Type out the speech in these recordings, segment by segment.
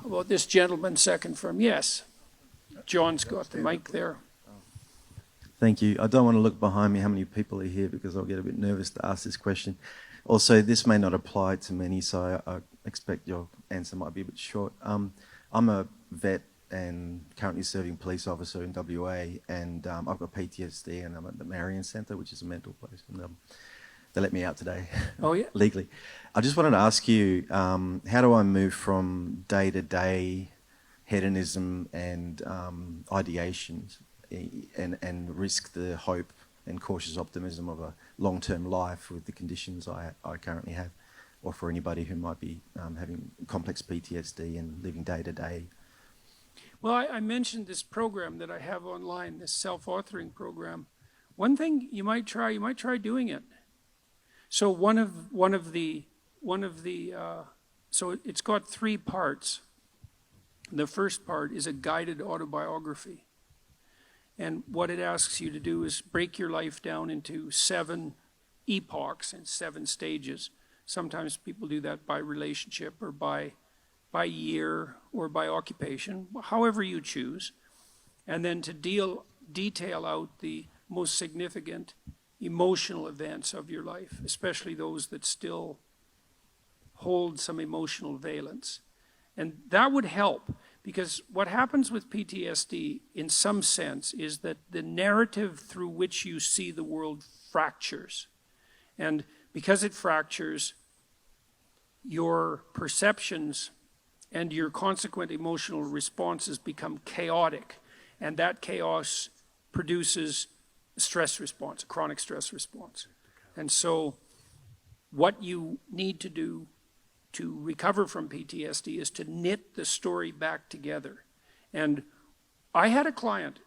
about this gentleman second from, yes. John's got the mic there. Thank you. I don't want to look behind me how many people are here because I'll get a bit nervous to ask this question. Also, this may not apply to many, so I expect your answer might be a bit short. I'm a vet and currently serving police officer in WA, and I've got PTSD, and I'm at the Marion Centre, which is a mental place, and they let me out today. Oh, yeah? Legally. I just wanted to ask you, how do I move from day-to-day hedonism and ideations and risk the hope and cautious optimism of a long-term life with the conditions I currently have, or for anybody who might be having complex PTSD and living day-to-day? Well, I mentioned this program that I have online, this self-authoring program. One thing you might try doing it. So so it's got 3 parts. The first part is a guided autobiography. And what it asks you to do is break your life down into 7 epochs and 7 stages. Sometimes people do that by relationship or by year or by occupation, however you choose. And then to detail out the most significant emotional events of your life, especially those that still hold some emotional valence. And that would help, because what happens with PTSD in some sense is that the narrative through which you see the world fractures. And because it fractures, your perceptions and your consequent emotional responses become chaotic. And that chaos produces a stress response, a chronic stress response. And so what you need to do to recover from PTSD is to knit the story back together. And I had a client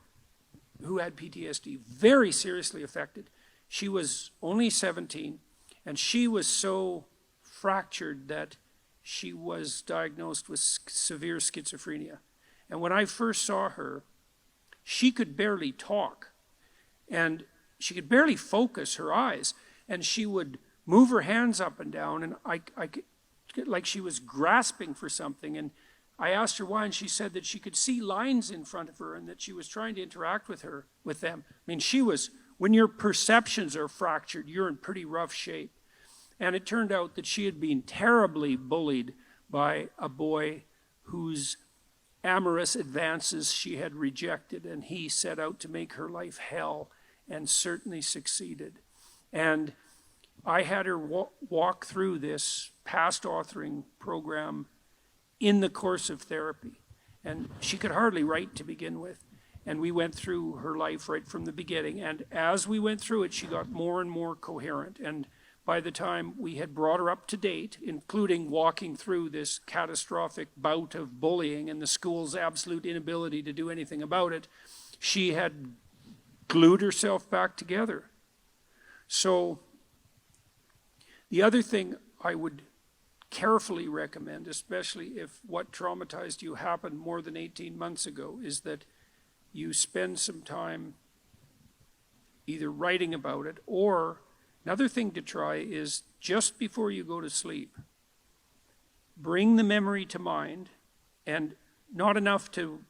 who had PTSD, very seriously affected. She was only 17, and she was so fractured that she was diagnosed with severe schizophrenia. And when I first saw her, she could barely talk, and she could barely focus her eyes, and she would move her hands up and down, and I could, like she was grasping for something. And I asked her why, and she said that she could see lines in front of her and that she was trying to interact with them. I mean, when your perceptions are fractured, you're in pretty rough shape. And it turned out that she had been terribly bullied by a boy whose amorous advances she had rejected, and he set out to make her life hell, and certainly succeeded. And I had her walk through this past authoring program in the course of therapy. And she could hardly write to begin with. And we went through her life right from the beginning. And as we went through it, she got more and more coherent. And by the time we had brought her up to date, including walking through this catastrophic bout of bullying and the school's absolute inability to do anything about it, she had glued herself back together. So the other thing I would carefully recommend, especially if what traumatized you happened more than 18 months ago, is that you spend some time either writing about it, or another thing to try is just before you go to sleep, bring the memory to mind, and not enough to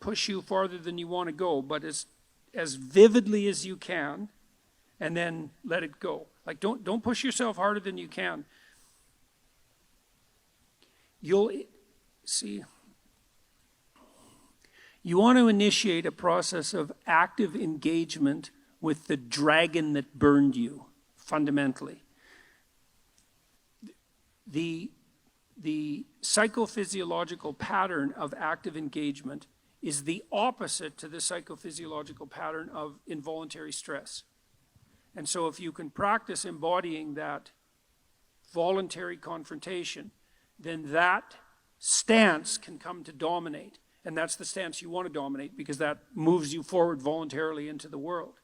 push you farther than you want to go, but as vividly as you can, and then let it go. Like, don't push yourself harder than you can. You'll see, you want to initiate a process of active engagement with the dragon that burned you, fundamentally. The psychophysiological pattern of active engagement is the opposite to the psychophysiological pattern of involuntary stress. And so if you can practice embodying that voluntary confrontation, then that stance can come to dominate. And that's the stance you want to dominate, because that moves you forward voluntarily into the world.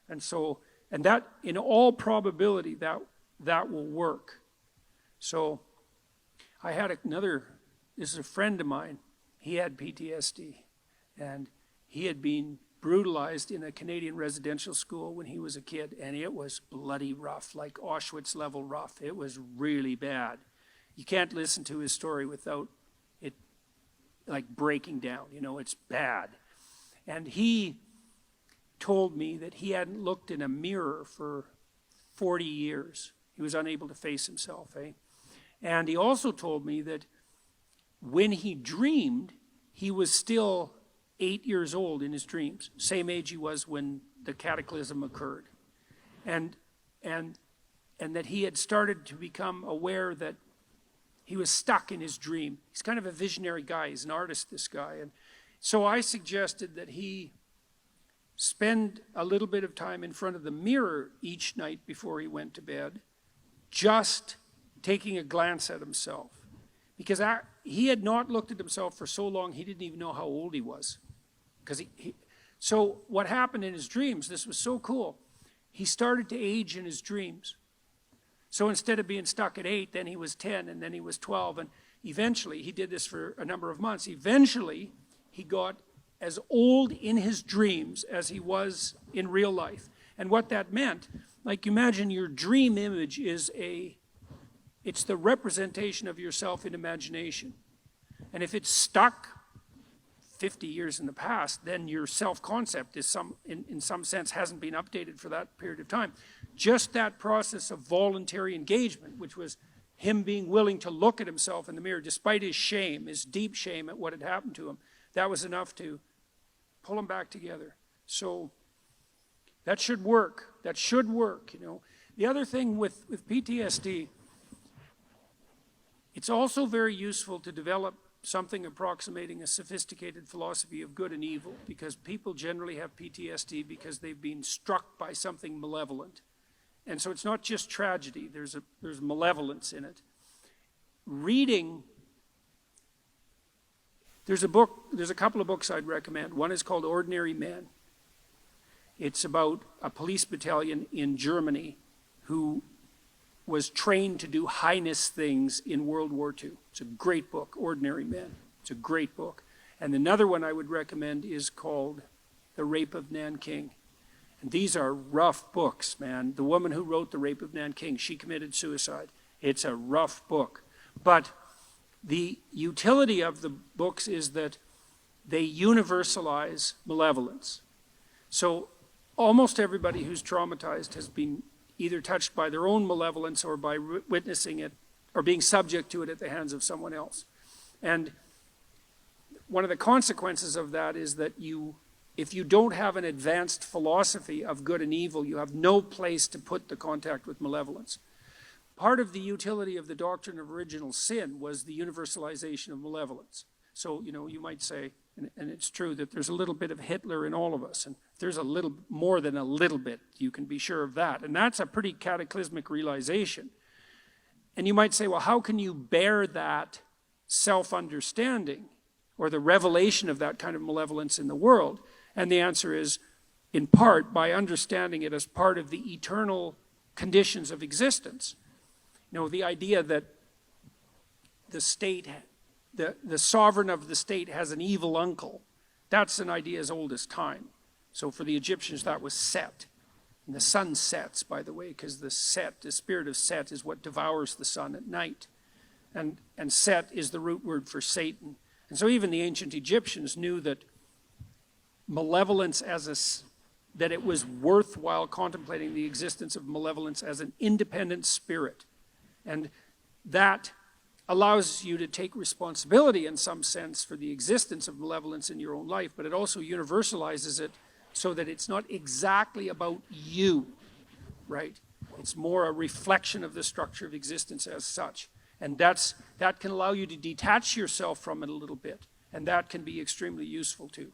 And so, and that, in all probability, that will work. So I had this is a friend of mine. He had PTSD, and he had been brutalized in a Canadian residential school when he was a kid, and it was bloody rough, like Auschwitz level rough. It was really bad. You can't listen to his story without it like breaking down, it's bad. And he told me that he hadn't looked in a mirror for 40 years. He was unable to face himself, eh? And he also told me that when he dreamed, he was still 8 years old in his dreams, same age he was when the cataclysm occurred. And that he had started to become aware that he was stuck in his dream. He's kind of a visionary guy. He's an artist, this guy. And so I suggested that he spend a little bit of time in front of the mirror each night before he went to bed, just taking a glance at himself. Because he had not looked at himself for so long, he didn't even know how old he was. So what happened in his dreams, this was so cool, he started to age in his dreams. So instead of being stuck at 8, then he was 10, and then he was 12, and eventually, he did this for a number of months, eventually he got as old in his dreams as he was in real life. And what that meant, like imagine your dream image it's the representation of yourself in imagination. And if it's stuck 50 years in the past, then your self-concept is in some sense hasn't been updated for that period of time. Just that process of voluntary engagement, which was him being willing to look at himself in the mirror, despite his shame, his deep shame at what had happened to him, that was enough to pull him back together. So that should work. That should work, The other thing with PTSD, it's also very useful to develop something approximating a sophisticated philosophy of good and evil, because people generally have PTSD because they've been struck by something malevolent. And so it's not just tragedy, there's malevolence in it. Reading, there's a couple of books I'd recommend. One is called Ordinary Men. It's about a police battalion in Germany who was trained to do heinous things in World War II. It's a great book, Ordinary Men. It's a great book. And another one I would recommend is called The Rape of Nanking. And these are rough books, man. The woman who wrote The Rape of Nanking, she committed suicide. It's a rough book. But the utility of the books is that they universalize malevolence. So almost everybody who's traumatized has been either touched by their own malevolence or by witnessing it or being subject to it at the hands of someone else. And one of the consequences of that is that if you don't have an advanced philosophy of good and evil, you have no place to put the contact with malevolence. Part of the utility of the doctrine of original sin was the universalization of malevolence. So, you might say, and it's true, that there's a little bit of Hitler in all of us, and there's a little more than a little bit, you can be sure of that. And that's a pretty cataclysmic realization. And you might say, well, how can you bear that self-understanding or the revelation of that kind of malevolence in the world? And the answer is, in part, by understanding it as part of the eternal conditions of existence. The idea that the state, the sovereign of the state has an evil uncle, that's an idea as old as time. So for the Egyptians, that was Set. And the sun sets, by the way, because the spirit of Set is what devours the sun at night. And Set is the root word for Satan. And so even the ancient Egyptians knew that malevolence that it was worthwhile contemplating the existence of malevolence as an independent spirit. And that allows you to take responsibility in some sense for the existence of malevolence in your own life, but it also universalizes it so that it's not exactly about you, right? It's more a reflection of the structure of existence as such. And that can allow you to detach yourself from it a little bit, and that can be extremely useful too.